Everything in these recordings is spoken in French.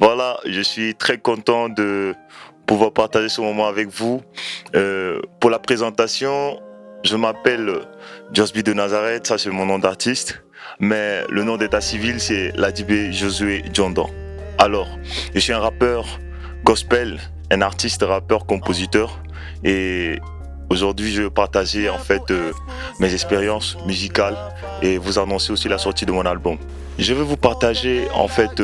Voilà, je suis très content de pouvoir partager ce moment avec vous. Pour la présentation, je m'appelle Josby de Nazareth, ça c'est mon nom d'artiste, mais le nom d'état civil c'est Ladibé Josué Djondon. Alors, je suis un rappeur gospel, un artiste, rappeur, compositeur, et aujourd'hui je vais partager en fait mes expériences musicales et vous annoncer aussi la sortie de mon album. Je vais vous partager en fait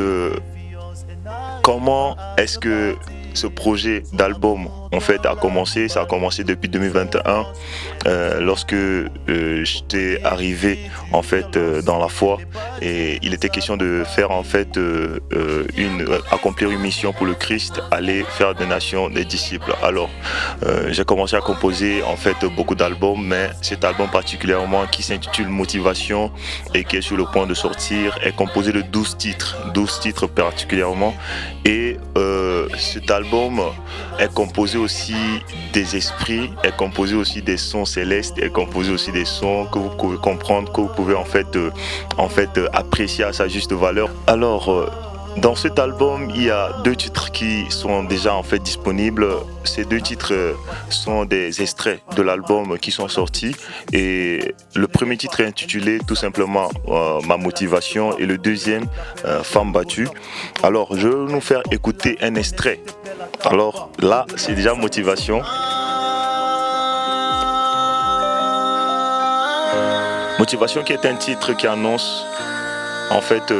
comment est-ce que ce projet d'album en fait a commencé. Ça a commencé depuis 2021 lorsque j'étais arrivé en fait dans la foi et il était question de faire en fait accomplir une mission pour le Christ, aller faire des nations des disciples. Alors j'ai commencé à composer en fait beaucoup d'albums, mais cet album particulièrement qui s'intitule Motivation et qui est sur le point de sortir est composé de 12 titres particulièrement, et cet album est composé aussi des esprits, est composé aussi des sons célestes, est composé aussi des sons que vous pouvez comprendre, que vous pouvez en fait apprécier à sa juste valeur. Alors dans cet album, il y a 2 titres qui sont déjà en fait disponibles. Ces 2 titres sont des extraits de l'album qui sont sortis, et le premier titre est intitulé tout simplement Ma Motivation et le deuxième Femme battue. Alors je vais nous faire écouter un extrait. Alors là c'est déjà Motivation. Motivation qui est un titre qui annonce en fait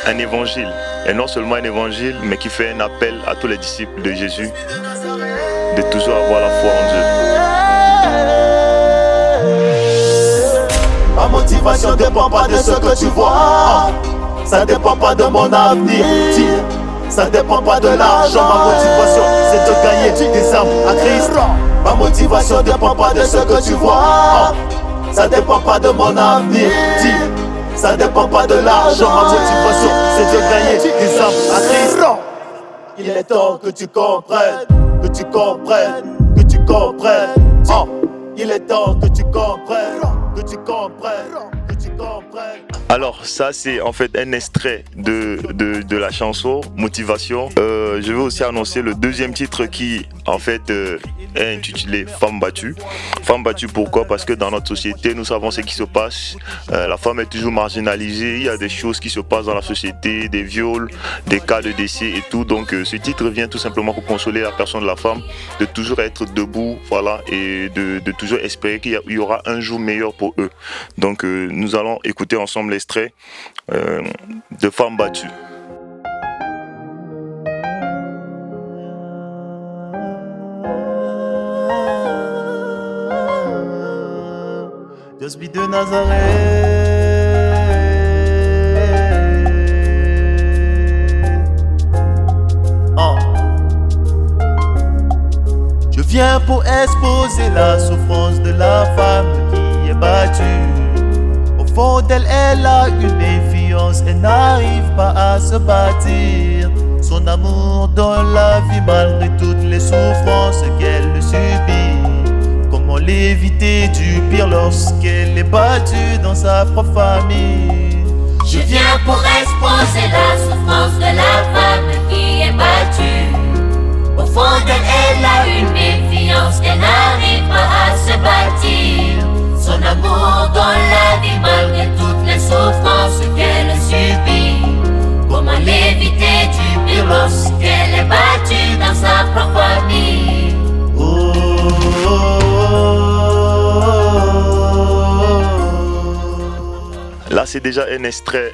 un évangile, et non seulement un évangile, mais qui fait un appel à tous les disciples de Jésus de toujours avoir la foi en Dieu. Ma motivation dépend pas de ce que tu vois, ça dépend pas de mon avenir, ça dépend pas de l'argent. Ma motivation c'est de gagner des âmes à Christ. Ma motivation dépend pas de ce que tu vois, ça dépend pas de mon avenir, ça dépend pas de l'argent. Ma motivation c'est de gagner des âmes à Christ. Il est temps que tu comprennes, que tu comprennes, que tu comprennes. Il est temps que tu comprennes, que tu comprennes, que tu comprennes. Alors ça c'est en fait un extrait de la chanson Motivation. Je vais aussi annoncer le deuxième titre qui en fait est intitulé Femme battue. Femme battue, pourquoi? Parce que dans notre société nous savons ce qui se passe. La femme est toujours marginalisée, il y a des choses qui se passent dans la société, des viols, des cas de décès et tout. Donc ce titre vient tout simplement pour consoler la personne de la femme, de toujours être debout, voilà, et de toujours espérer qu'il y aura un jour meilleur pour eux. Donc nous allons écouter ensemble l'extrait de Femme battue. Josby de Nazareth. Je viens pour exposer la souffrance de la femme qui est battue. Au fond d'elle, elle a une méfiance, elle n'arrive pas à se bâtir. Son amour dans la vie malgré toutes les souffrances qu'elle subit. Comment l'éviter du pire lorsqu'elle est battue dans sa propre famille? Je viens pour exposer la souffrance de la femme qui est battue. Au fond d'elle, elle a une méfiance, elle n'arrive pas à se bâtir. Son amour dans la vie malgré toutes les souffrances qu'elle subit. Comment l'éviter du pire lorsqu'elle est battue dans sa propre famille? Là c'est déjà un extrait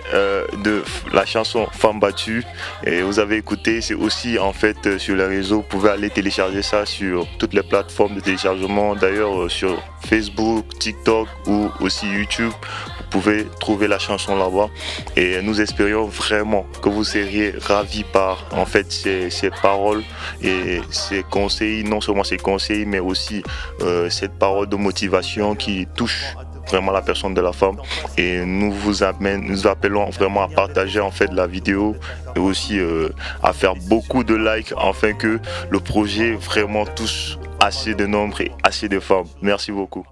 de la chanson Femme battue, et vous avez écouté, c'est aussi en fait sur les réseaux, vous pouvez aller télécharger ça sur toutes les plateformes de téléchargement, d'ailleurs sur Facebook, TikTok ou aussi YouTube, vous pouvez trouver la chanson là-bas, et nous espérions vraiment que vous seriez ravis par en fait ces paroles et ces conseils, non seulement ces conseils mais aussi cette parole de motivation qui touche vraiment la personne de la femme, et nous appelons vraiment à partager en fait la vidéo et aussi à faire beaucoup de likes afin que le projet vraiment touche assez de nombre et assez de femmes. Merci beaucoup.